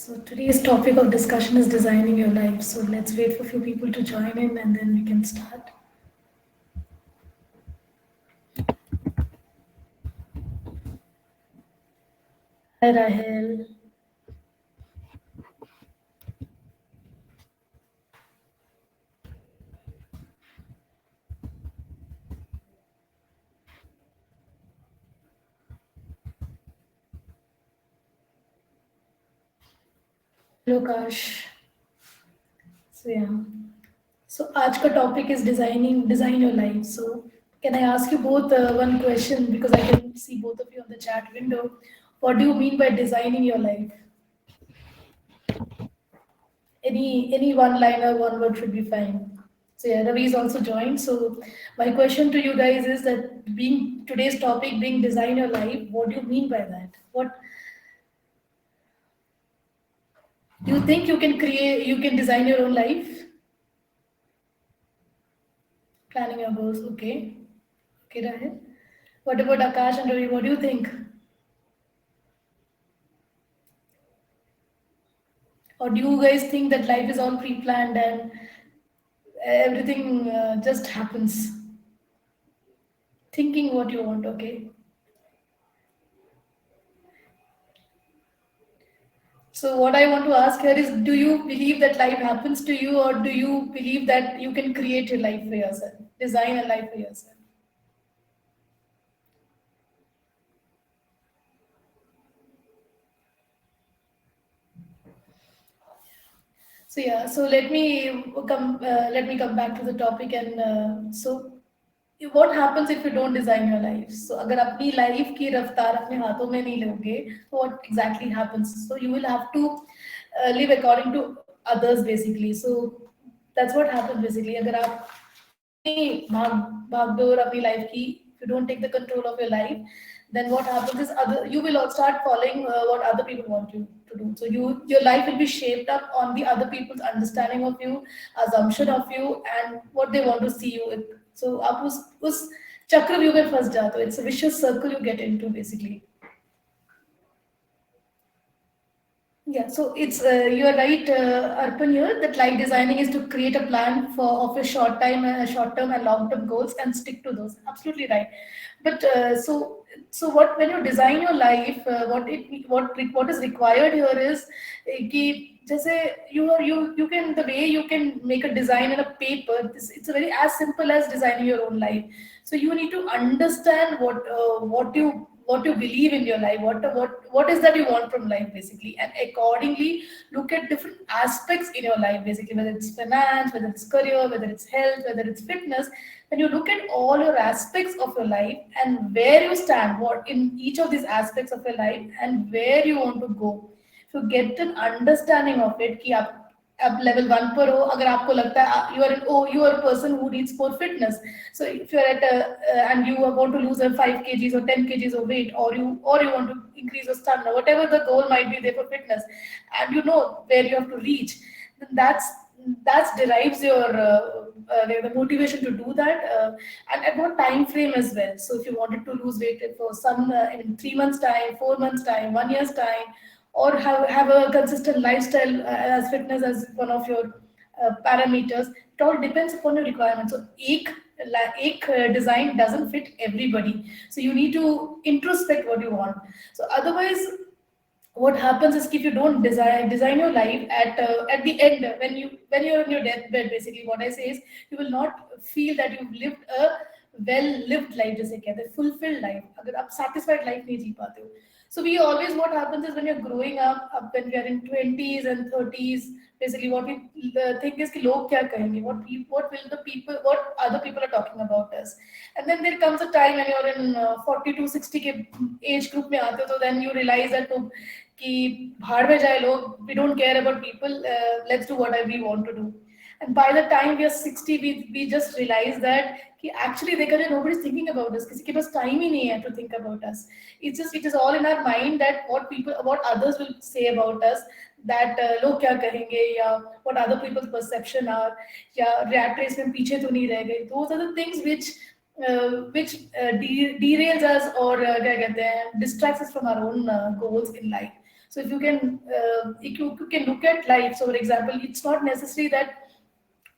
So today's topic of discussion is designing your life. So let's wait for a few people to join in and then we can start. Hi Rahel. Hello Kash. So yeah. So आज का topic is design your life. So can I ask you both one question because I can see both of you on the chat window. What do you mean by designing your life? Any one liner, one word should be fine. So yeah, Ravi is also joined. So my question to you guys is that being today's topic being design your life, what do you mean by that? What do you think you can create? You can design your own life, planning your goals. Okay, okay, Rahil. What about Akash and Ravi? What do you think? Or do you guys think that life is all pre-planned and everything just happens? Thinking what you want. Okay. So what I want to ask here is, do you believe that life happens to you, or do you believe that you can create your life for yourself, design a life for yourself? So yeah, so let me come back to the topic, and so what happens if you don't design your life? So अगर अपनी life की रफ्तार अपने हाथों में नहीं लोगे, so what exactly happens? So you will have to live according to others basically. So that's what happens basically. अगर आप अपनी भागदौड़ अपनी life की, if you don't take the control of your life, then what happens is other you will all start following what other people want you to do. So your life will be shaped up on the other people's understanding of you, assumption of you, and what they want to see you with. So आप उस चक्रव्यूह में फंस जाते हो. It's a vicious circle you get into basically. Yeah, so it's you're right, Arpan here, that life designing is to create a plan for of your short term and long term goals and stick to those. Absolutely right. But so what when you design your life, what is required here is कि जैसे you can the way you can make a design in a paper. It's a very as simple as designing your own life. So you need to understand what you believe in your life, what is that you want from life basically, and accordingly look at different aspects in your life basically, whether it's finance, whether it's career, whether it's health, whether it's fitness. When you look at all your aspects of your life and where you stand, what in each of these aspects of your life and where you want to go, if you get an understanding of it कि आप level 1 पर हो, अगर आपको लगता है you are a person who needs more fitness. So if you're at and you want to lose a 5 kgs or 10 kgs of weight, or you want to increase your stamina, whatever the goal might be there for fitness, and you know where you have to reach, then that derives your the motivation to do that, and at what time frame as well. So if you wanted to lose weight for some in 3 months time, 4 months time, 1 year's time, or have a consistent lifestyle as fitness as one of your parameters, it all depends upon your requirements. So एक design doesn't fit everybody, so you need to introspect what you want. So otherwise what happens is if you don't design your life at the end, when you're in your deathbed, basically what I say is you will not feel that you've lived a well lived life, जैसे कहते हैं fulfilled life, अगर आप satisfied life नहीं जी पाते हो. So we always, what happens is when you're growing up when we are in 20s and 30s, basically what we think is कि लोग क्या कहेंगे, what will the people, what other people are talking about us. And then there comes a time when you're in 40 to 60 के age group में आते हो, तो then you realize that कि भाड़ में जाए लोग, we don't care about people, let's do whatever we want to do. And by the time we are 60, we just realize that कि actually देखा जाए nobody's thinking about us, किसी के पास time ही नहीं है to think about us. It is all in our mind that what others will say about us, that लोग क्या कहेंगे, या what other people's perception are, या rat race में पीछे तो नहीं रह गए. Those are the things which derails us, or क्या कहते हैं, distracts us from our own goals in life. So if you can look at life. So for example, it's not necessary that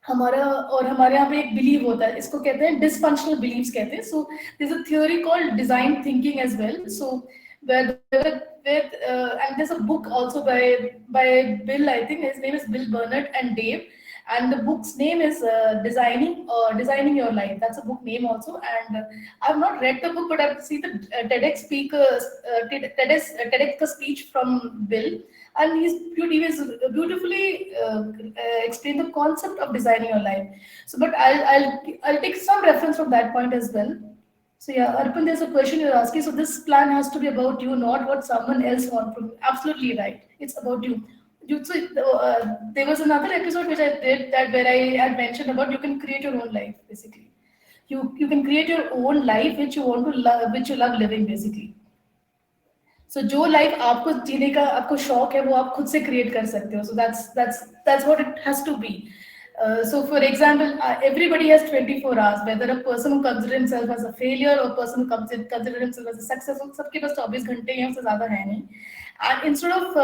हमारा और हमारे यहाँ पे एक बिलीव होता है, इसको कहते हैं डिसफंक्शनल बिलीव्स कहते हैं. सो there's a theory called design thinking as well. So and there's a book also by Bill, I think his name is Bill Burnett and Dave, and the book's name is designing your life. That's a book name also. And I've not read the book, but I've seen the TEDx speech from Bill, and he was beautifully explained the concept of designing your life. So, but I'll take some reference from that point as well. So yeah, Arpan, there's a question you're asking. So this plan has to be about you, not what someone else wants from you. Absolutely right. It's about you. There was another episode which I did that where I had mentioned about you can create your own life basically. You can create your own life which you want to love, which you love living basically. सो जो life आपको जीने का आपको शौक है वो आप खुद से क्रिएट कर सकते हो. So that's what it has to be. So for example, everybody has 24 hours, whether a person who considers himself as a failure or a person who considers himself as a successful. सबके पास 24 घंटे हैं, उससे ज़्यादा है नहीं. And instead of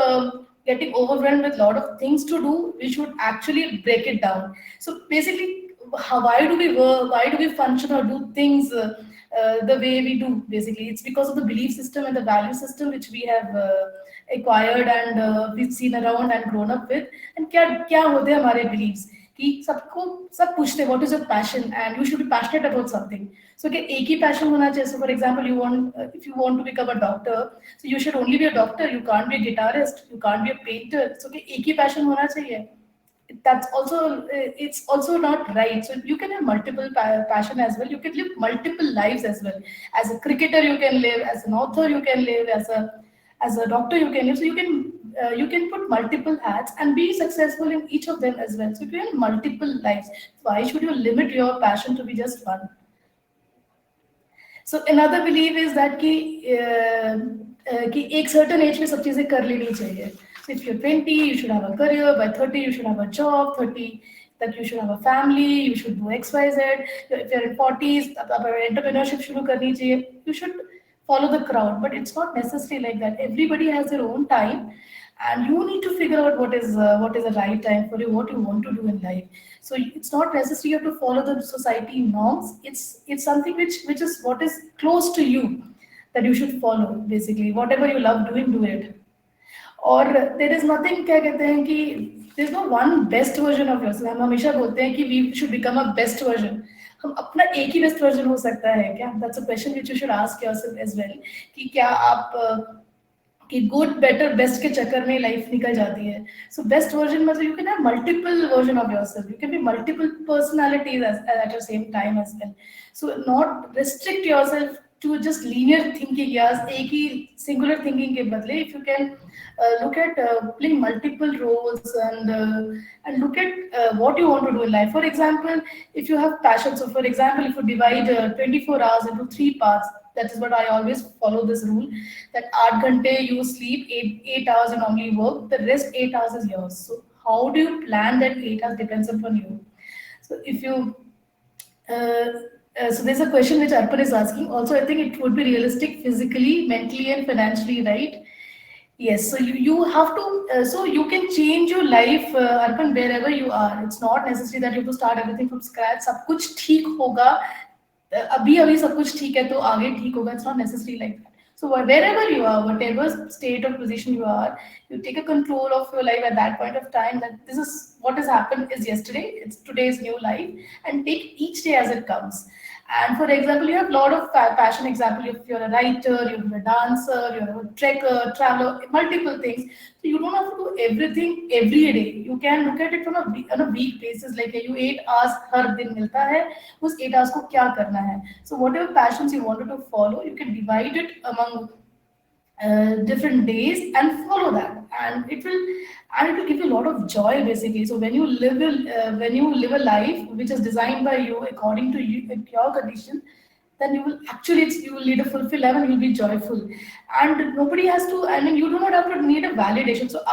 getting overwhelmed with a lot of things to do, we should actually break it down. So basically, why do we work? Why do we function or do things the way we do? Basically, it's because of the belief system and the value system which we have acquired and we've seen around and grown up with. And क्या क्या होते हैं हमारे beliefs कि सबको सब पूछते हैं what is your passion and you should be passionate about something. So कि एक ही passion होना चाहिए. So for example, if you want to become a doctor, so you should only be a doctor. You can't be a guitarist. You can't be a painter. So कि एक ही passion होना चाहिए. That's also it's also not right. So you can have multiple passion as well. You can live multiple lives as well. As a cricketer you can live, as an author you can live, as a doctor you can live. So you can put multiple hats and be successful in each of them as well. So you have multiple lives. Why should you limit your passion to be just one? So another belief is that कि एक certain age में सब चीजें कर लेनी चाहिए. So if you're 20, you should have a career. By 30, you should have a job. 30, that you should have a family. You should do X, Y, Z. If you're in 40s, entrepreneurship शुरू करनी चाहिए. You should follow the crowd, but it's not necessarily like that. Everybody has their own time, and you need to figure out what is the right time for you, what you want to do in life. So it's not necessary you have to follow the society norms. It's something which is what is close to you that you should follow. Basically, whatever you love doing, do it. और there is nothing, क्या कहते हैं कि there is no one best version of yourself. हम हमेशा बोलते हैं कि we should become a best version. हम अपना एक ही बेस्ट वर्जन हो सकता है क्या? That's a question which you should ask yourself as well. कि क्या आप कि गुड बेटर बेस्ट के चक्कर में लाइफ निकल जाती है. सो बेस्ट वर्जन मतलब you can have multiple version of yourself. You can be multiple personalities at the same time as well. So not restrict yourself to just linear thinking. Yes, एक ही singular thinking के बदले if you can look at playing multiple roles and look at what you want to do in life. For example, if you have passion, so for example, if you divide 24 hours into 3 parts, that is what I always follow this rule, that 8 घंटे you sleep, 8 hours you normally work, the rest 8 hours is yours. So how do you plan that 8 hours depends upon you. So if you so there's a question which Arpan is asking. Also, I think it would be realistic physically, mentally, and financially, right? Yes. So you have to. So you can change your life, Arpan, wherever you are. It's not necessary that you have to start everything from scratch. सब कुछ ठीक होगा. अभी अभी सब कुछ ठीक है तो आगे ठीक होगा. It's not necessary like that. So wherever you are, whatever state or position you are, you take a control of your life at that point of time. That this is what has happened is yesterday. It's today's new life, and take each day as it comes. And for example, you have a lot of passion. Example, if you're a writer, you're a dancer, you're a trekker, traveler, multiple things. So you don't have to do everything every day. You can look at it from on a week basis. Like you 8 hours हर दिन मिलता है, उस 8 hours को क्या करना है. So whatever passions you wanted to follow, you can divide it among different days and follow that, and it will give you a lot of joy basically. So when you live a life which is designed by you according to you, your condition, then you will actually you will lead a fulfilled life and you'll be joyful. And nobody has to, I mean, you do not have to need a validation. So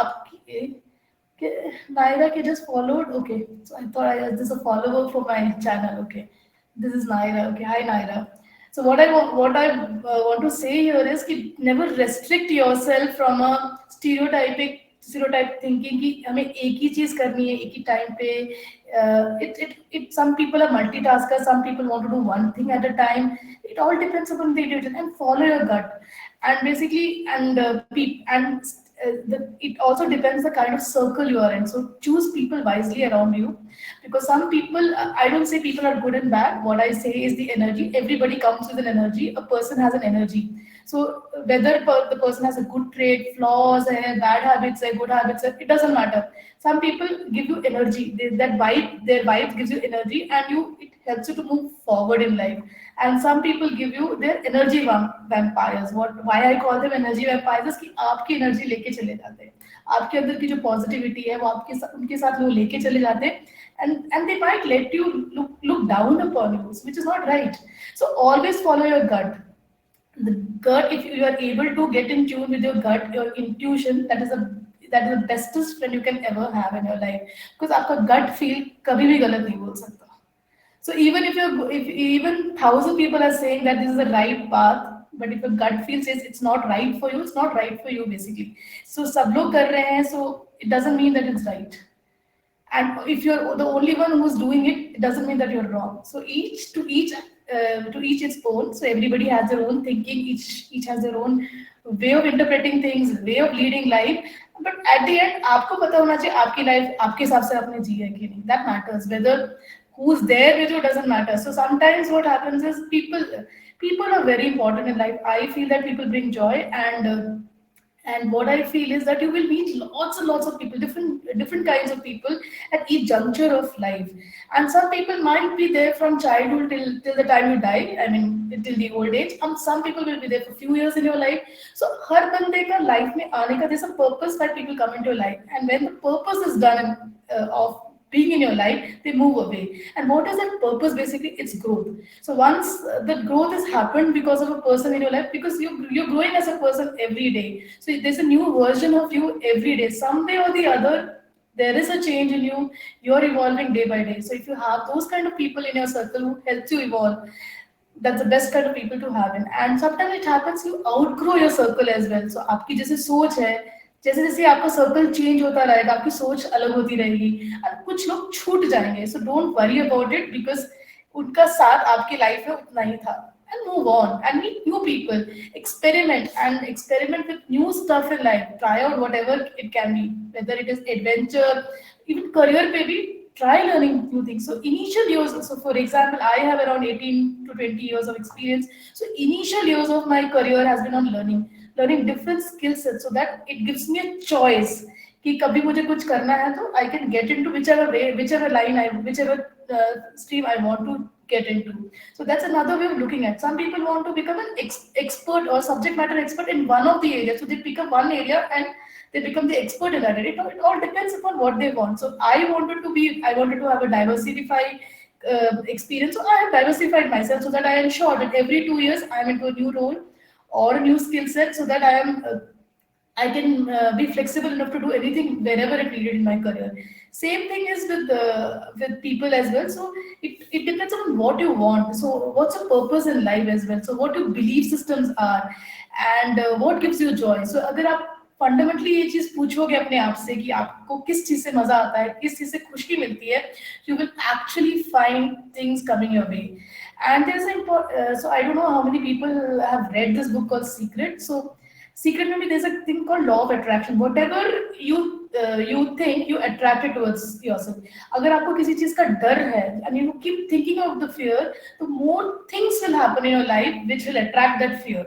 Naira ke just followed. Okay, so I thought this is a follower for my channel. Okay, this is Naira. Okay, hi Naira. So what I want to say here is कि never restrict yourself from a stereotype thinking कि हमें एक ही चीज करनी है एक ही time पे. It some people are multitaskers, some people want to do one thing at a time. It all depends upon the individual, and follow your gut. And basically, it also depends the kind of circle you are in. So choose people wisely around you, because some people, I don't say people are good and bad. What I say is the energy. Everybody comes with an energy. A person has an energy. So whether the person has a good trait, flaws, bad habits, good habits, it doesn't matter. Some people give you energy. That vibe, their vibe gives you energy, and it helps you to move forward in life. And some people give you their energy vampires. Why I call them energy vampires is कि आपकी energy लेके चले जाते हैं. आपके अंदर की जो पॉजिटिविटी है वो उनके साथ वो लेके चले जाते हैं. And they might let you look down upon you, which is not right. So always follow your gut. The gut, if you are able to get in tune with your gut, your intuition, that is the bestest friend you can ever have in your life. Because आपका gut feel कभी भी गलत नहीं बोल सकता. So even if even thousand people are saying that this is the right path, but if your gut feel says it's not right for you, it's not right for you basically. So सब लोग कर रहे हैं, so it doesn't mean that it's right. And if you're the only one who's doing it, it doesn't mean that you're wrong. So each its own. So everybody has their own thinking. Each has their own way of interpreting things, way of leading life. But at the end, आपको पता होना चाहिए आपकी life आपके हिसाब से आपने जी है कि नहीं. That matters. Whether who's there with you doesn't matter. So sometimes what happens is people are very important in life. I feel that people bring joy, and what I feel is that you will meet lots and lots of people, different kinds of people at each juncture of life. And some people might be there from childhood till the time you die. I mean, till the old age. And some people will be there for few years in your life. So हर बंदे का life में आने का there's a purpose that people come into your life. And when the purpose is done of being in your life, they move away. And what is that purpose? Basically, it's growth. So once the growth has happened because of a person in your life, because you're growing as a person every day. So there's a new version of you every day. Some way or the other, there is a change in you. You're evolving day by day. So if you have those kind of people in your circle who helps you evolve, that's the best kind of people to have in. And sometimes it happens you outgrow your circle as well. So आपकी जैसे सोच है, जैसे जैसे आपका circle change होता रहेगा, आपकी सोच अलग होती रहेगी, और कुछ लोग छूट जाएंगे. So don't worry about it, because उनका साथ आपकी लाइफ में उतना ही था. And move on and meet new people, experiment with new stuff in life, try out whatever it can be, whether it is adventure, even career पे भी try learning new things. So initial years, so for example, I have around 18 to 20 years of experience. So initial years of my career has been on learning different skill sets, so that it gives me a choice कि कभी मुझे कुछ करना है तो I can get into whichever stream I want to get into. So that's another way of looking at. Some people want to become an expert or subject matter expert in one of the areas, so they pick up one area and they become the expert in that area. It all depends upon what they want. So I wanted to have a diversified experience. So I have diversified myself so that I ensure that every 2 years I am into a new role or a new skill set, so that I can be flexible enough to do anything wherever it needed in my career. Same thing is with people as well. So it depends on what you want. So what's your purpose in life as well. So what your belief systems are, and what gives you joy. So अगर आप fundamentally ये चीज पूछोगे अपने आप से कि आपको किस चीज से मजा आता है, किस चीज से खुशी मिलती है, you will actually find things coming your way. And there's so I don't know how many people have read this book called Secret. So Secret maybe there's a thing called law of attraction. Whatever you think, you attract it towards yourself. अगर आपको किसी चीज का डर है and you keep thinking of the fear, the more things will happen in your life which will attract that fear.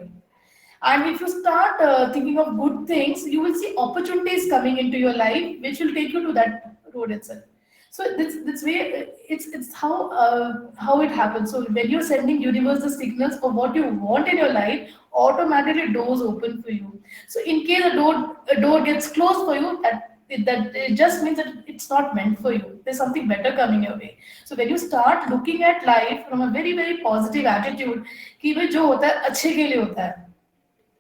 And if you start thinking of good things, you will see opportunities coming into your life, which will take you to that road itself. So this way, it's how it happens. So when you're sending universe the signals of what you want in your life, automatically doors open for you. So in case a door gets closed for you, that it just means that it's not meant for you. There's something better coming your way. So when you start looking at life from a very very positive attitude, कि भाई जो होता है अच्छे के लिए होता है,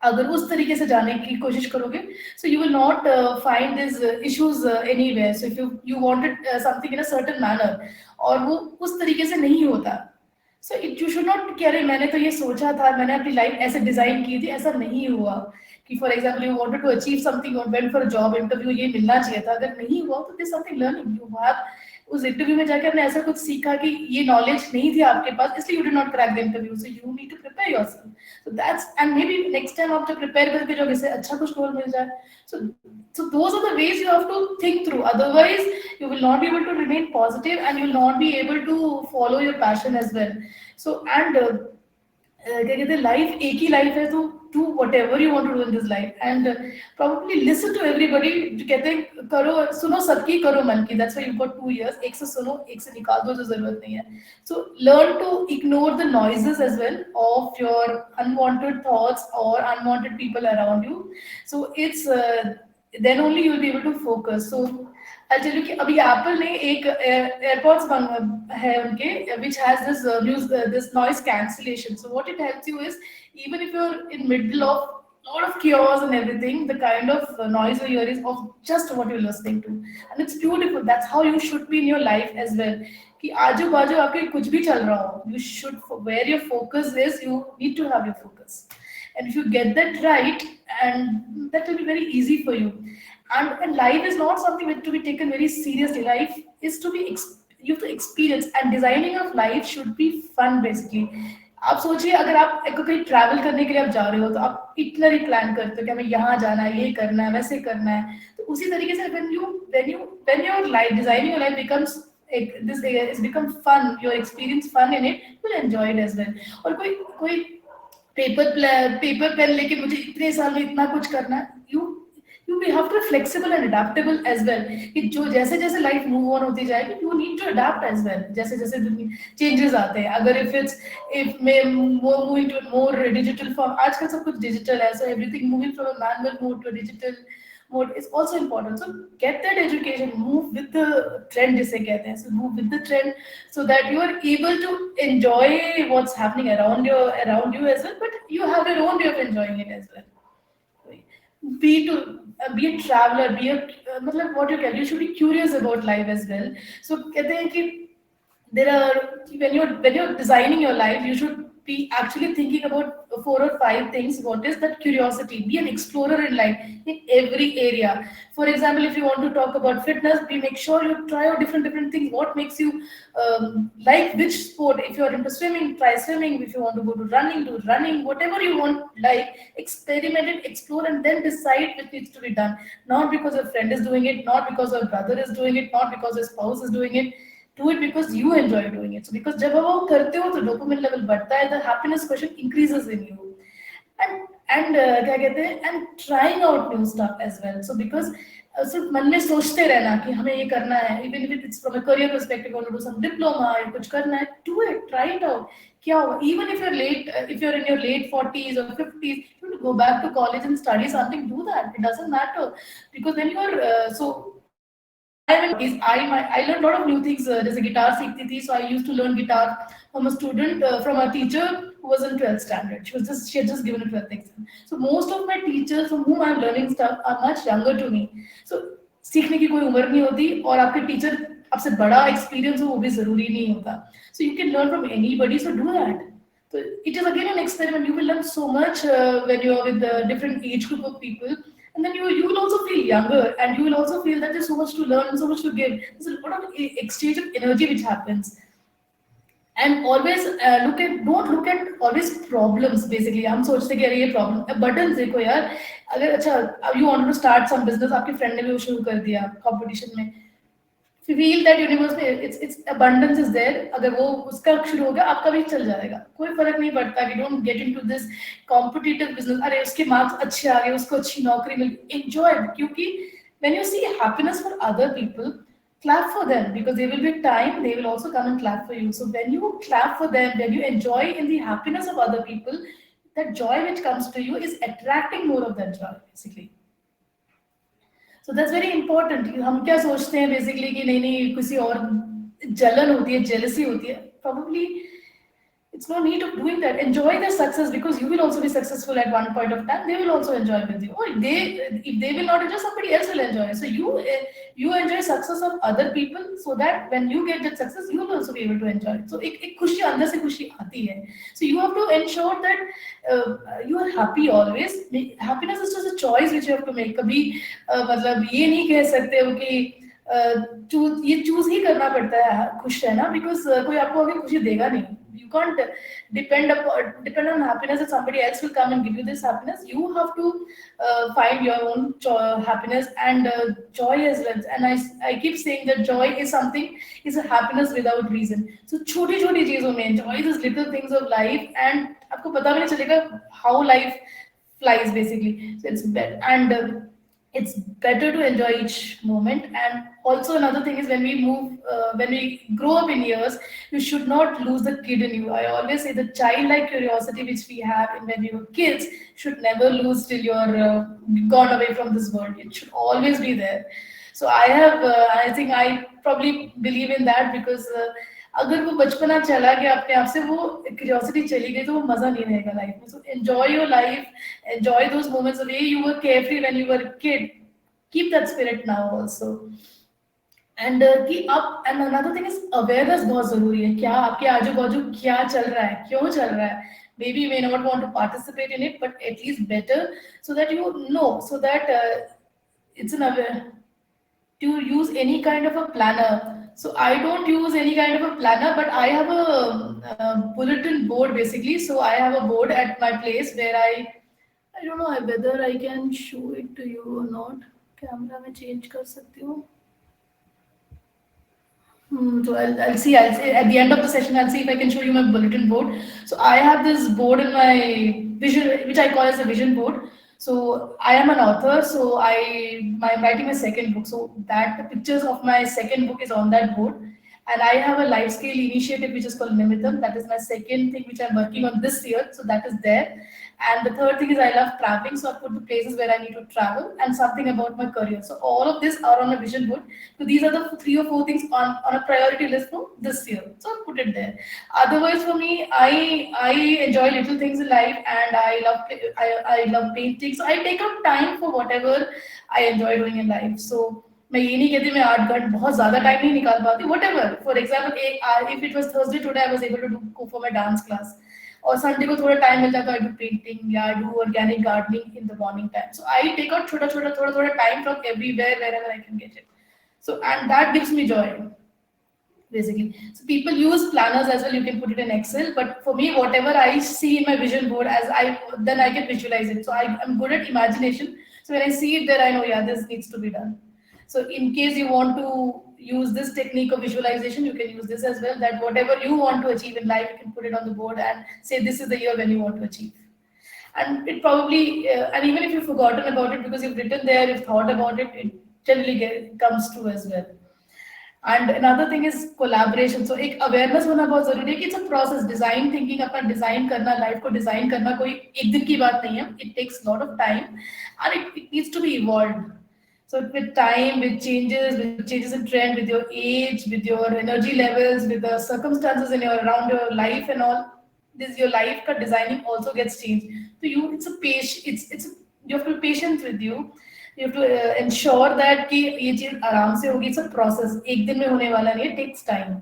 अगर उस तरीके से जाने की कोशिश करोगे, so you will not find these issues anywhere. So if you wanted something in a certain manner और वो उस तरीके से नहीं होता, so it you should not कि अरे मैंने तो ये सोचा था, मैंने अपनी लाइफ ऐसे डिजाइन की थी, ऐसा नहीं हुआ। कि for example you wanted to achieve something, you went for job interview, ये मिलना चाहिए था, अगर नहीं हुआ तो this something learning you have. उस इंटरव्यू में जाकर आपने ऐसा कुछ सीखा कि ये नॉलेज नहीं थी आपके पास, इसलिए you did not crack the interview, so you need to prepare yourself. So that's and maybe next time आप जब प्रिपेयर करके जो इससे अच्छा कुछ रोल मिल जाए। सो so those are the ways you have to think through, otherwise you will not be able to remain positive and you will not be able to follow your passion as well. So and क्या कहते हैं, life एक ही life है, तो do whatever you want to do in this life and probably listen to everybody. जो कहते हैं करो, सुनो सबकी, करो मन की, that's why you got 2 years, एक से सुनो, एक से निकाल दो जो जरूरत नहीं है। So learn to ignore the noises as well of your unwanted thoughts और unwanted people around you. So it's then only you will be able to focus. So I tell you कि अभी एप्पल ने एक AirPods है उनके, which has this noise cancellation. So what it helps you is, even if you're in middle of lot of chaos and everything, the kind of noise you hear is of just what you're listening to, and it's beautiful. That's how you should be in your life as well. कि आजू बाजू आपके कुछ भी चल रहा हो, you should, where your focus is, you need to have your focus. And if you get that right, and that will be very easy for you. And life is not something to be taken very seriously. Life is to be you have to experience, and designing of life should be fun basically. आप सोचिए, अगर आप कहीं travel करने के लिए आप जा रहे हो, तो आप इटनरी प्लान करते हो कि हमें यहाँ जाना है, ये करना है, वैसे करना है। तो उसी तरीके से when your life, designing your life becomes this is become fun, your experience fun in it, you will enjoy it as well. और कोई कोई पेपर पेन लेके मुझे इतने साल में इतना कुछ करना है, you will have to be flexible and adaptable as well. कि जो जैसे जैसे लाइफ मूव ऑन होती जाएगी, you need to adapt as well. जैसे जैसे चेंजेस आते हैं, अगर if may moving to a more digital form, आजकल सब कुछ डिजिटल है, so everything moving from a manual mode to a digital mode is also important. So get that education, move with the trend जिसे कहते हैं, so move with the trend so that you are able to enjoy what's happening around you as well, but you have your own way of enjoying it as well. Be a traveler, be a मतलब what you can, you should be curious about life as well. So कहते हैं कि there are, when you're designing your life, you should be actually thinking about 4 or 5 things. What is that curiosity? Be an explorer in life, in every area. For example, if you want to talk about fitness, make sure you try out different things. What makes you like which sport? If you're into swimming, try swimming. If you want to go to running, do running. Whatever you want, like, experiment it, explore, and then decide what needs to be done. Not because your friend is doing it, not because your brother is doing it, not because your spouse is doing it. Do it because you enjoy doing it. So because जब आप वो करते हो तो dopamine level बढ़ता है, the happiness quotient increases in you. And क्या कहते हैं, and trying out new stuff as well. So because सिर्फ मन में सोचते रहना कि हमें ये करना है, even if it's from a career perspective, you want to do some diploma या कुछ करना है, do it, try it out. क्या होगा? Even if you're late, if you're in your late 40s or 50s, you want to go back to college and study something, do that. It doesn't matter, because then you're I learned a lot of new things. There's a guitar सीखती थी, so I used to learn guitar from a student, from a teacher who was in 12th standard. She had just given a 12th exam. So most of my teachers from whom I'm learning stuff are much younger to me. So सीखने की कोई उम्र नहीं होती, और आपके teacher आपसे बड़ा एक्सपीरियंस हो वो भी जरूरी नहीं होता. So you can learn from anybody. So do that. So it is again an experiment. You will learn so much when you are with the different age group of people. And then you will also feel younger, and you will also feel that there's so much to learn and so much to give. There's a lot of exchange of energy which happens. And always don't look at always problems. Basically हम सोचते कि अरे ये problem, button देखो यार, अगर अच्छा you want to start some business, आपके friend ने भी वो शुरू कर दिया competition में, feel that universe में it's abundance is there. अगर वो उसका शुरू हो गया, आपका भी चल जाएगा, कोई फर्क नहीं पड़ता. कि don't get into this competitive business. अरे उसके मार्क्स अच्छे आ गए, उसको अच्छी नौकरी मिल, enjoy it. क्योंकि when you see happiness for other people, clap for them, because there will be time they will also come and clap for you. So when you clap for them, when you enjoy in the happiness of other people, that joy which comes to you is attracting more of that joy basically. So that's very important. हम क्या सोचते हैं basically कि नहीं नहीं किसी और जलन होती है, jealousy होती है. Probably It's no need of doing that. Enjoy their success because you will also be successful at one point of time. They will also enjoy with you. Or if they will not enjoy, somebody else will enjoy. So you enjoy success of other people so that when you get that success, you will also be able to enjoy it. So एक खुशी अंदर से खुशी आती है. So you have to ensure that you are happy always. Happiness is just a choice which you have to make. कभी मतलब ये नहीं कह सकते हो कि ये चूज ही करना पड़ता है खुश रहना बिकॉज कोई आपको आगे खुशी देगा नहीं. You can't depend on happiness that somebody else will come and give you this happiness. You have to find your own happiness and joy as well. And I keep saying that joy is something is a happiness without reason. So छोटी छोटी चीजों में enjoy these little things of life and आपको पता भी नहीं चलेगा how life flies basically. So it's better and it's better to enjoy each moment. And also another thing is when we grow up in years, you should not lose the kid in you. I always say the childlike curiosity which we have in when we were kids should never lose till you're gone away from this world. It should always be there. So I think I probably believe in that because अगर वो बचपना चला गया अपने आप से, वो curiosity चली गई तो वो मजा नहीं रहेगा लाइफ में. So enjoy your life, enjoy those moments the way you were carefree when you were a kid. Keep that spirit now also. And कि अब and another thing is awareness बहुत जरूरी है. क्या आपके आजू बाजू क्या चल रहा है, क्यों चल रहा है. Maybe you may not want to participate in it, but at least better so that you know, so that it's an aware to use any kind of a planner. So I don't use any kind of a planner, but I have a bulletin board basically. So I have a board at my place where I don't know whether I can show it to you or not. Camera में change कर सकती हूँ. So I'll see. I'll see at the end of the session. I'll see if I can show you my bulletin board. So I have this board in my vision, which I call as a vision board. So I am an author. So I'm writing my second book. So that the pictures of my second book is on that board. And I have a life scale initiative which is called Nimitam. That is my second thing which I'm working on this year. So that is there. And the third thing is I love traveling. So I put the places where I need to travel and something about my career. So all of this are on a vision board. So these are the 3 or 4 things on a priority list for this year. So I put it there. Otherwise, for me, I enjoy little things in life, and I love painting. So I take out time for whatever I enjoy doing in life. So मैं ये नहीं कहती मैं 8 घंटे बहुत ज्यादा time नहीं निकाल पाती. Whatever for example if it was Thursday today I was able to go for my dance class और संडे को थोड़ा टाइम मिलता था. आई डू पेंटिंग या I do organic gardening in the morning time. So I take out थोड़ा time from everywhere where I can get it. So and that gives me joy basically. So people use planners as well. You can put it in Excel, but for me, whatever I see in my vision board, then I can visualize it. So I'm good at imagination. So when I see it there, I know yeah, this needs to be done. So in case you want to use this technique of visualization, you can use this as well. That whatever you want to achieve in life, you can put it on the board and say this is the year when you want to achieve. And it probably and even if you've forgotten about it because you've written there, you've thought about it, it generally comes true as well. And another thing is collaboration. So एक awareness होना बहुत जरूरी है कि it's a process. Design thinking अपना design करना, life को design करना कोई एक दिन की बात नहीं है. It takes a lot of time and it needs to be evolved. So with time, with changes in trend, with your age, with your energy levels, with the circumstances in your around your life and all, this your life का designing also gets changed. So it's a it's you have to be patient with you. You have to ensure that कि ये चीज आराम से होगी. It's a process. एक दिन में होने वाला नहीं है. It takes time.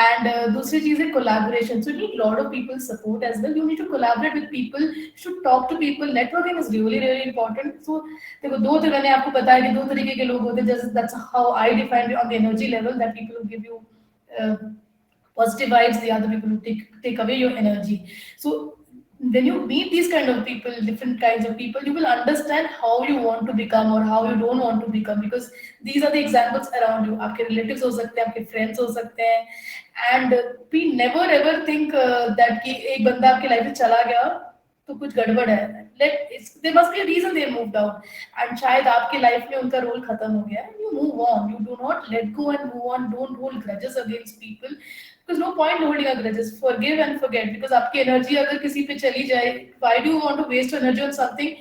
And दूसरी चीज है collaboration. So you need a lot of people's support as well. You need to collaborate with people. You should talk to people. Networking is really important. So देखो दो तरह मैंने आपको बताया कि 2 तरीके के लोग होते हैं. Just that's how I define it on the energy level. That people who give you positive vibes, the other people who take away your energy. So when you meet these kind of people, different kinds of people, you will understand how you want to become or how you don't want to become, because these are the examples around you. आपके relatives हो सकते हैं, आपके friends हो सकते हैं. And we never ever think that कि एक बंदा आपके लाइफ में चला गया तो कुछ गड़बड़ है. There must be a reason they moved out. And शायद आपके लाइफ में उनका रोल खत्म हो गया. You move on. You do not let go and move on. Don't hold grudges against people. There's no point holding a grudges. Forgive and forget. Because आपकी energy अगर किसी पे चली जाए, why do you want to waste your energy on something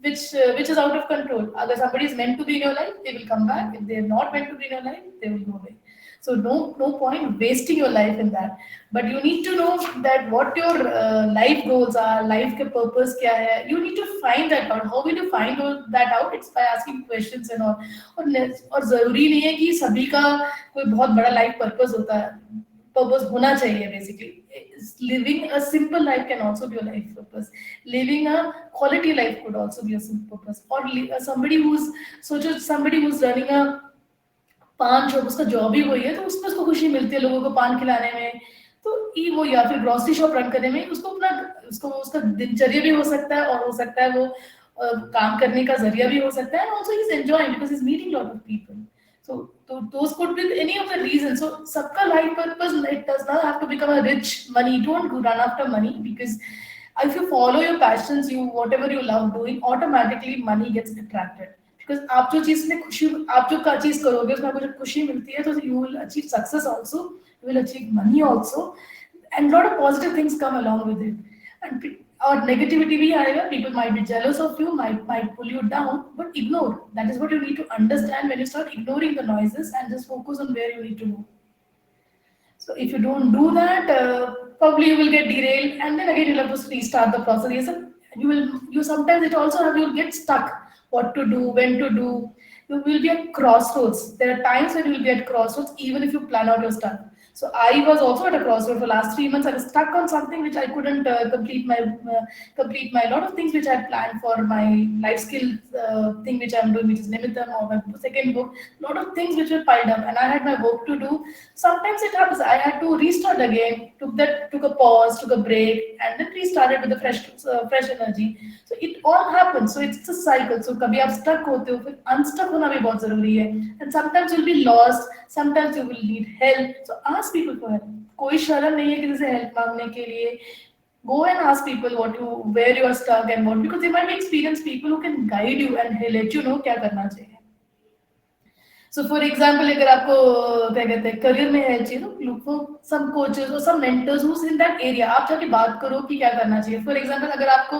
which is out of control? अगर somebody is meant to be in your life, they will come back. If they are not meant to be in your life, they will go away. So no point wasting your life in that. But you need to know that what your life goals are, life के purpose क्या है. You need to find that out. How will you find that out? It's by asking questions and all. और जरूरी नहीं है कि सभी का कोई बहुत बड़ा life purpose होता है, purpose होना चाहिए basically. Living a simple life can also be a life purpose. Living a quality life could also be a simple purpose. Or somebody who's running a पान शॉप, उसका जॉब ही वही है, तो उसमें उसको खुशी मिलती है लोगों को पान खिलाने में. तो ये वो, या फिर ग्रोसरी शॉप रन करने में उसको अपना, उसको उसका दिनचर्या भी हो सकता है, और हो सकता है वो काम करने का जरिया भी हो सकता है. And also he is enjoying because he is meeting lot of people. So those could be any of the reasons. So सबका life purpose, it does not have to become a rich money. Don't run after money, because if you follow your passions, you whatever you love doing, automatically money gets attracted. Because आप जो चीज में खुशी, आप जो चीज करोगे उसमें आपको जब खुशी मिलती है, तो you will achieve success also, you will achieve money also, and lot of positive things come along with it. And or negativity भी आएगा, people might be jealous of you, might pull you down, but ignore. That is what you need to understand. When you start ignoring the noises and just focus on where you need to go. So if you don't do that, probably you will get derailed, and then again you'll have to restart the process. Yes, you sometimes it also have, you'll get stuck. What to do, when to do. You will be at crossroads. There are times when you will be at crossroads, even if you plan out your stuff. So I was also at a crossroad for last 3 months. I was stuck on something which I couldn't complete my lot of things which I had planned for my life skills thing which I'm doing, which is Nimitam, or my second book. Lot of things which were piled up, and I had my work to do. Sometimes it happens. I had to restart again. Took a pause, took a break, and then restarted with a fresh energy. So it all happens. So it's a cycle. So कभी आप stuck होते हो, फिर unstuck होना भी बहुत जरूरी है. And sometimes you'll be lost. Sometimes you will need help. So ask people for help. कोई शर्म नहीं है किसी से help मांगने के लिए. Go and ask people where you are stuck and what, because they might be experienced people who can guide you and let you know क्या करना चाहिए. So for example, अगर आपको क्या कहते हैं करियर में हेल्प चाहिए, तो look for some coaches or some mentors who's in that area. आप जाके बात करो कि क्या करना चाहिए. For example, अगर आपको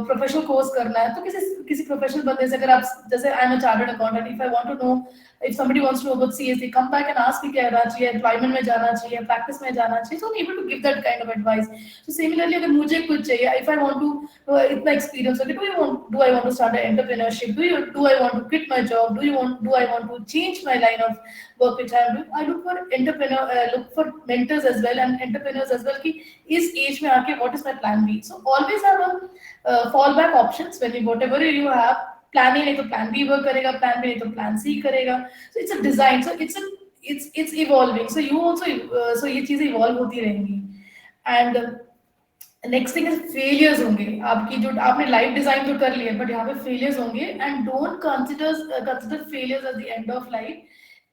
प्रोफेशनल कोर्स करना है, तो किसी प्रोफेशनल बंदे से, अगर आप, जैसे I am a chartered accountant, if I want to know, if somebody wants to know about CSC, come back and ask me क्या करना चाहिए, एम्प्लॉयमेंट में जाना चाहिए, प्रैक्टिस में जाना चाहिए. So I'm able to give that kind of advice. So similarly, अगर मुझे कुछ चाहिए, if I want to इतना experience, okay, do I want to start an entrepreneurship? Do I want to quit my job? Do I want to change my line of work which I am doing? I look for mentors as well, and entrepreneurs as well, कि इस age में आके what is my plan B? So always have a fallback options when whatever you have. Plan A नहीं तो plan B work करेगा, plan B नहीं तो plan C करेगा. So it's a design, so it's evolving. So you also, so ये चीजें evolve होती रहेंगी. And next thing is failures होंगे आपकी, जो आपने लाइफ डिजाइन तो कर लिया, बट यहाँ पे फेलियर्स होंगे. And don't consider failures at the end of life.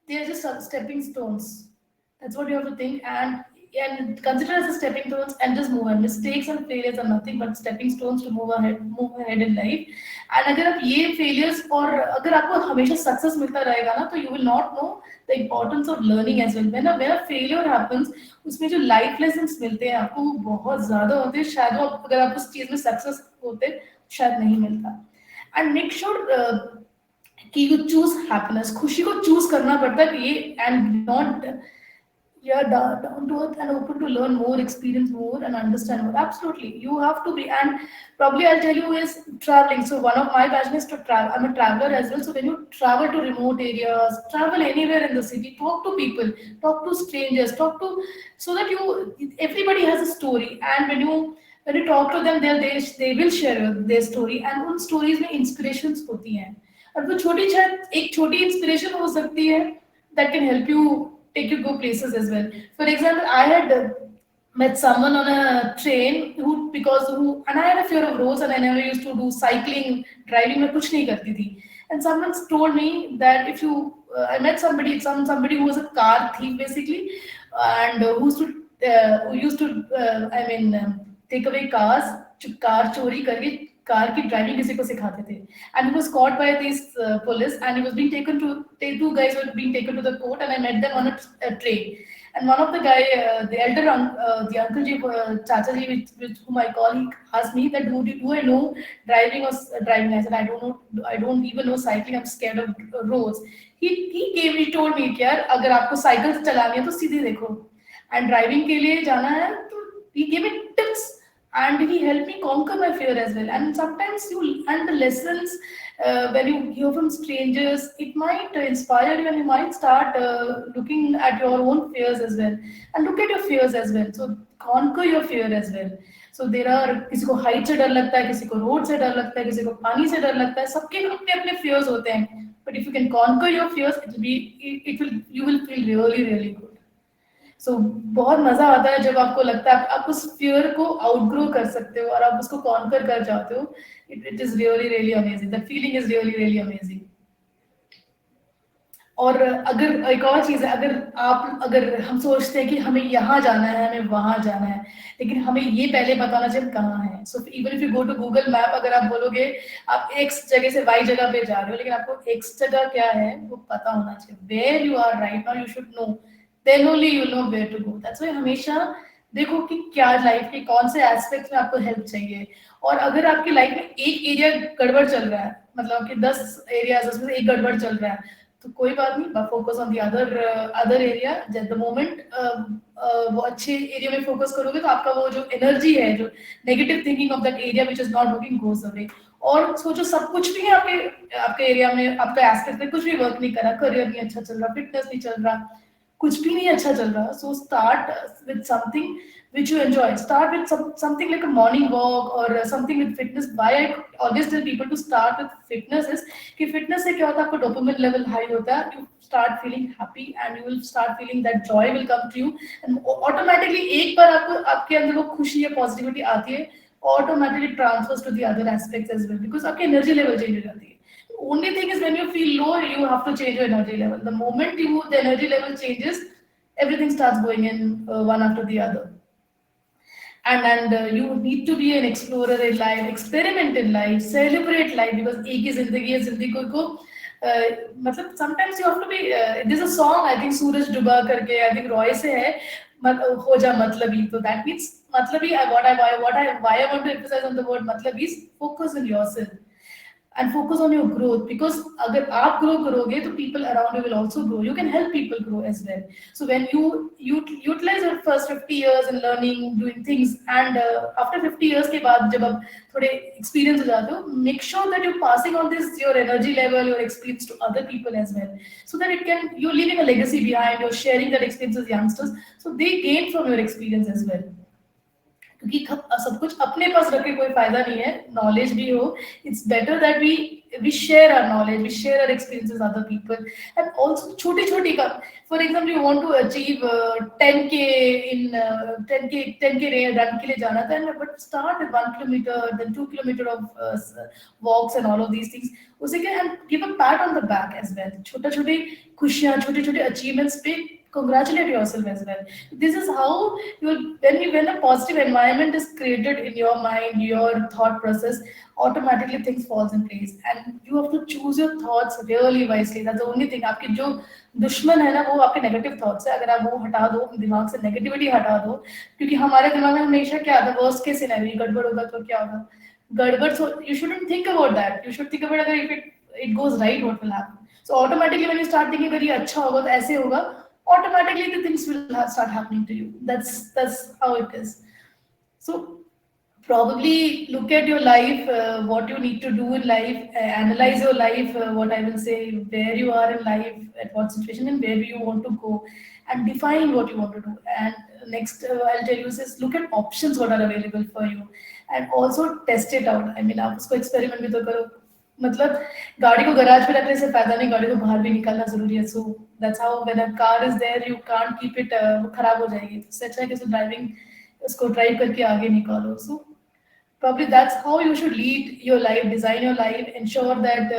They are just stepping stones. That's what you have to think, and consider as a stepping stones, and just move on. Mistakes and failures are nothing but stepping stones to move ahead in life. And अगर आप ये failures, और अगर आपको हमेशा success मिलता रहेगा ना, तो you will not know the importance of learning as well. When a failure happens, उसमें जो life lessons मिलते हैं आपको, वो बहुत ज्यादा होते हैं. शायद वो, अगर आप उस चीज में सक्सेस होते, शायद नहीं मिलता. And make sure कि you choose happiness. खुशी को choose करना पड़ता है ये, and not down to earth and open to learn more, experience more, and understand more. Absolutely, you have to be. And probably I'll tell you is traveling. So one of my passion is to travel. I'm a traveler as well. So when you travel to remote areas, travel anywhere in the city, talk to people, talk to strangers, so that everybody has a story. And when you talk to them, they will share their story, and उन stories में inspirations होती हैं. और वो एक छोटी inspiration हो सकती है that can help you take you go places as well. For example, I had met someone on a train and I had a fear of roads, and I never used to do cycling, driving. मैं कुछ नहीं करती थी. And someone told me that if you, I met somebody who was a car thief basically, and who used to take away cars, car चोरी करके car की driving किसी को सिखाते थे. And he was caught by this police, and he was being taken to, two guys were being taken to the court, and I met them on a train. And one of the guy, the uncle ji, Chacha ji, with whom I call, he asked me that do I know driving or driving? I said I don't know. I don't even know cycling. I'm scared of roads. He told me कि यार अगर आपको cycle चलानी है तो सीधे देखो, and driving के लिए जाना है तो he gave me tips, and he helped me conquer my fear as well. And sometimes you and the lessons, when you hear from strangers, it might inspire you, and you might start looking at your own fears as well, and look at your fears as well. So conquer your fear as well. So there are, किसी को height से डर लगता है, किसी को road से डर लगता है, किसी को पानी से डर लगता है, सबके अपने अपने fears होते हैं. But if you can conquer your fears, it will, you will feel really really good. सो बहुत मजा आता है जब आपको लगता है आप उस फियर को आउटग्रो कर सकते हो और आप उसको कॉन्कर कर जाते हो. It is really really amazing, the feeling is really really amazing. और अगर एक और चीज है, अगर हम सोचते हैं कि हमें यहाँ जाना है, हमें वहां जाना है, लेकिन हमें ये पहले बताना चाहिए हम कहाँ है. So even if you go to Google map, अगर आप बोलोगे आप एक्स जगह से वाई जगह पे जा रहे हो, लेकिन आपको एक्स जगह क्या है वो पता होना चाहिए. Where you are right now, you should know, then only you know where to go. That's why हमेशा देखो कि क्या लाइफ के कौन से एस्पेक्ट में आपको हेल्प चाहिए. और अगर आपकी लाइफ में एक एरिया गड़बड़ चल रहा है, मतलब कि 10 एरियाज उसमें से एक गड़बड़ चल रहा है, तो कोई बात नहीं, focus on the other area. जब द मोमेंट वो अच्छे एरिया में फोकस करोगे तो आपका वो जो एनर्जी है, जो negative thinking of that area which is not working goes away. और सोचो सब कुछ भी है आपके आपके एरिया में, आपका एस्पेक्ट में कुछ भी वर्क नहीं कर रहा, करियर नहीं अच्छा चल रहा, फिटनेस नहीं चल रहा, कुछ भी नहीं अच्छा चल रहा. So start with something which you enjoy. Start with something like a morning walk or something with fitness. Why I always tell people to start with fitness is कि fitness से क्या होता है, आपको dopamine level high होता है, you start feeling happy and you will start feeling that joy will come to you, and automatically एक बार आपको आपके अंदर वो खुशी या positivity आती है, automatically transfers to the other aspects as well, because आपकी energy level change हो जाती है. Only thing is when you feel low, you have to change your energy level. The moment the energy level changes, everything starts going in one after the other. And you need to be an explorer in life, experiment in life, celebrate life, because एक ही जिंदगी है, जिंदगी को मतलब sometimes you have to be, there's a song I think सूरज डूबा करके, I think Roy से है, हो जा मतलबी. तो that means मतलबी, why I want to emphasize on the word मतलबी is focus on yourself and focus on your growth, because अगर आप grow करोगे तो people around you will also grow. You can help people grow as well. So when you utilize your first 50 years in learning, doing things, and after 50 years के बाद जब आप थोड़े experience हो जाते हो, make sure that you're passing on this your energy level, your experience to other people as well, so that you're leaving a legacy behind, you're sharing that experience with youngsters, so they gain from your experience as well. क्योंकि सब कुछ अपने पास रख के कोई फायदा नहीं है. नॉलेज भी हो, it's better that we share our knowledge, we share our experiences other people. And also छोटी छोटी का, for example you want to achieve 10K in 10K run के लिए जाना था, बट स्टार्ट विद 1 किलोमीटर, देन 2 kilometre of walks and all of these things. उसे क्या, and give a pat on the back as well. छोटे छोटे खुशियां, छोटे छोटे अचीवमेंट्स पे congratulate yourself as well. This is how when a positive environment is created in your mind, your thought process, automatically things falls in place, and you have to choose your thoughts really wisely. That's the only thing. आपके जो दुश्मन है ना, वो आपके negative thoughts है. अगर आप वो हटा दो दिमाग से, नेगेटिविटी हटा दो, क्योंकि हमारे दिमाग में हमेशा क्या आता है, वर्स्ट केस सिनेरियो, गड़बड़ होगा तो क्या होगा, गड़बड़. So you shouldn't think about that. You should think about अगर if it goes right, what will happen. So automatically when you start thinking अगर ये अच्छा होगा तो ऐसे होगा, automatically the things will start happening to you. That's how it is. So probably look at your life, what you need to do in life, analyze your life, what I will say, where you are in life, at what situation, and where you want to go, and define what you want to do. And next, I'll tell you is look at options what are available for you, and also test it out. I mean, आप उसको experiment भी तो करो. मतलब गाड़ी को garage पे रखने से फायदा नहीं, गाड़ी को बाहर भी निकालना जरूरी है. So that's how when a car is there, you can't keep it, वो खराब हो जाएगी. इससे अच्छा है कि ड्राइविंग, उसको ड्राइव करके आगे निकालो. सो probably that's how you should lead your life, design your life, ensure that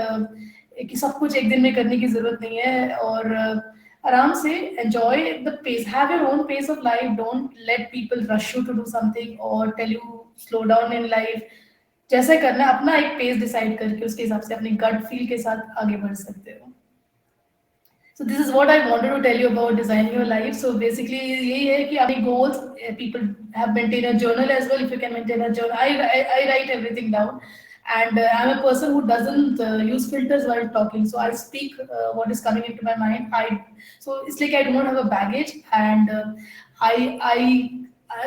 कि सब कुछ एक दिन में करने की जरूरत नहीं है, और आराम से enjoy the pace, have your own pace of life. Don't let people rush you to do something or tell you slow down in life. जैसे करना है, अपना एक पेस डिसाइड करके उसके हिसाब से अपने गट फील के साथ आगे बढ़ सकते हो. So this is what I wanted to tell you about designing your life. So basically यही है कि अपने goals, people have maintained a journal as well. If you can maintain a journal, I write everything down, and I'm a person who doesn't use filters while talking. So I speak what is coming into my mind. I so it's like I do not have a baggage, and I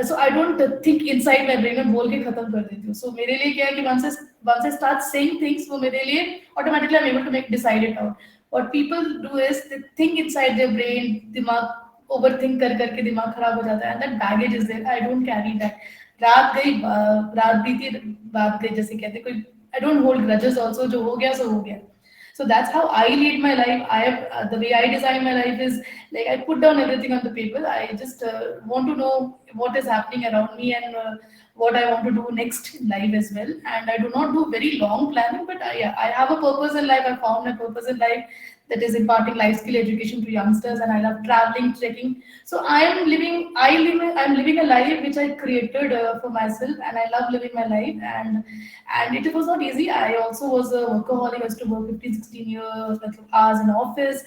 so I don't think inside my brain में बोल के खत्म कर देती हूँ. So मेरे लिए क्या है कि once I start saying things, वो मेरे लिए automatically I'm able to make decide it out. What people do is they think inside their brain, दिमाग overthink कर करके दिमाग खराब हो जाता है, and that baggage is there. I don't carry that. रात गई, रात बीती, बात गई, जैसे कहते कोई. I don't hold grudges also. जो हो गया सो हो गया. So that's how I lead my life. I have the way I design my life is like I put down everything on the paper. I just want to know what is happening around me, and what I want to do next in life as well. And I do not do very long planning, but yeah, I have a purpose in life. I found my purpose in life, that is imparting life skill education to youngsters, and I love traveling, trekking. So I'm living a life which I created for myself, and I love living my life. And it was not easy. I also was a workaholic. I used to work 15, 16 years, like hours in office,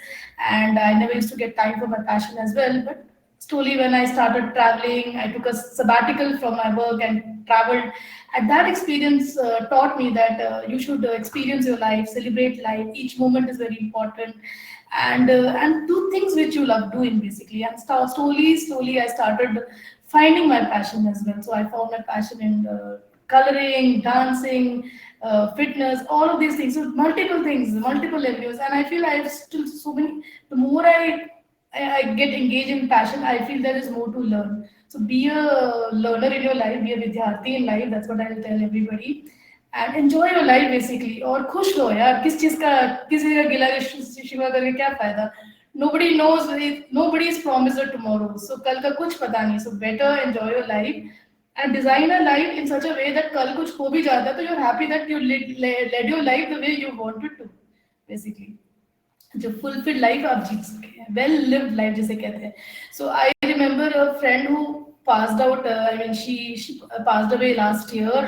and I never used to get time for my passion as well. But slowly, when I started traveling, I took a sabbatical from my work and traveled. And that experience taught me that you should experience your life, celebrate life. Each moment is very important, and do things which you love doing basically. And slowly, I started finding my passion as well. So I found my passion in coloring, dancing, fitness, all of these things. So multiple things, multiple avenues, and I feel I have still so many. The more I get engaged in passion, I feel there is more to learn. So be a learner in your life, be a vidyarthi in life. That's what I will tell everybody. And enjoy your life basically. और खुश रहो यार. किस चीज का किसी का गिला शिकवा करके क्या फायदा? Nobody knows. Nobody is promised a tomorrow. So कल का कुछ पता नहीं. So better enjoy your life and design a life in such a way that कल कुछ हो भी जाता है तो you're happy that you led your life the way you wanted to, basically. जो फुलफिल लाइफ आप जीत सके, वेल लिव्ड लाइफ जिसे कहते हैं. So I remember a friend who passed out. I mean, she passed away last year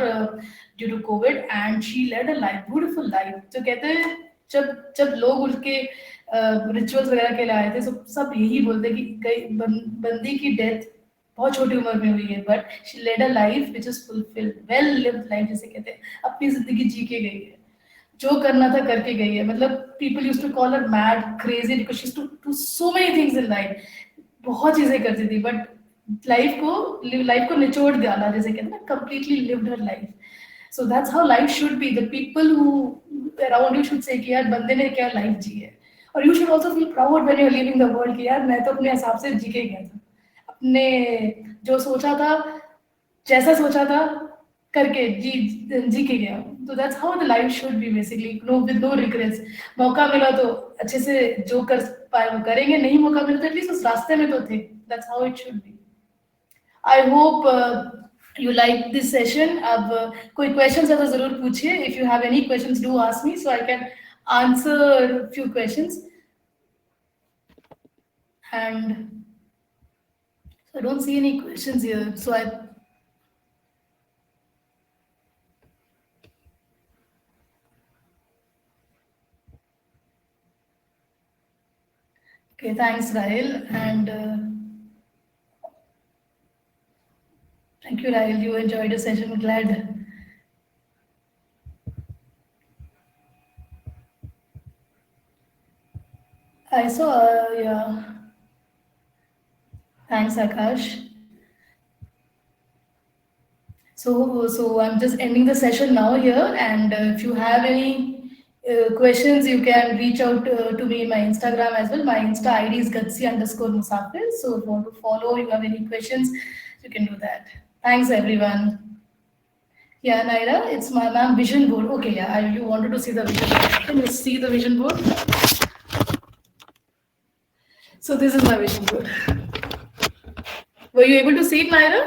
due to COVID, and she led a life, beautiful life. जो कहते हैं जब जब लोग उनके रिचुअल्स वगैरह के लिए आए थे, सब यही बोलते कि बंदी की डेथ बहुत छोटी उम्र में हुई है, but she led a life which is fulfilled, well lived life जिसे कहते हैं. अपनी जिंदगी जी के गई है, जो करना था करके गई है. मतलब people use to call her mad, crazy, because she to do so many things in life. बहुत चीजें करती थी, बट लाइफ को निचोड़ डाला, जैसे कहते हैं ना, completely lived her life. So that's how life should B. The people who around you should say कि यार बंदे ने क्या लाइफ जी है. और you should also feel proud when you are living the world कि यार मैं तो अपने हिसाब से जी के गया था, अपने जो सोचा था, जैसा सोचा था करके जी के गया. तो that's how the life should be basically. No, with no regrets. मौका मिला तो अच्छे से जो कर पाए वो करेंगे, नहीं मौका मिला तो एटलीस्ट उस रास्ते में तो थे. That's how it should be. I hope you like this session. अब कोई क्वेश्चन है तो जरूर पूछिए. If you have any questions do ask me so I can answer few questions. And I don't see any questions here. So okay, thanks, Rahil, and thank you, Rahil. You enjoyed the session. Glad. I saw. Yeah. Thanks, Akash. So I'm just ending the session now here, and if you have any questions, you can reach out to me in my Instagram as well. My Insta ID is gatsi_musafir. So if you want to follow, you have any questions, you can do that. Thanks, everyone. Yeah, Naira, it's my ma'am vision board. Okay, yeah, you wanted to see the vision board. Can you see the vision board? So this is my vision board. Were you able to see it, Naira?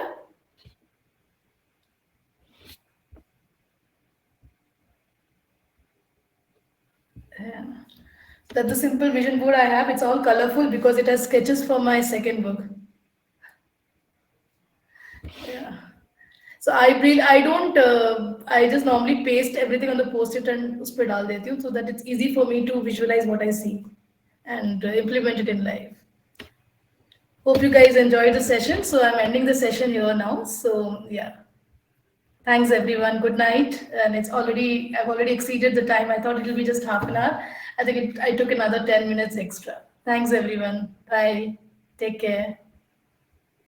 Yeah. That's the simple vision board I have. It's all colorful because it has sketches for my second book. Yeah. So I don't I just normally paste everything on the post-it and उस पे डाल देती हूँ so that it's easy for me to visualize what I see. and implement it in life. Hope you guys enjoyed the session. So I'm ending the session here now. So yeah, thanks everyone. Good night. And I've already exceeded the time. I thought it'll be just half an hour. I took another 10 minutes extra. Thanks everyone. Bye. Take care.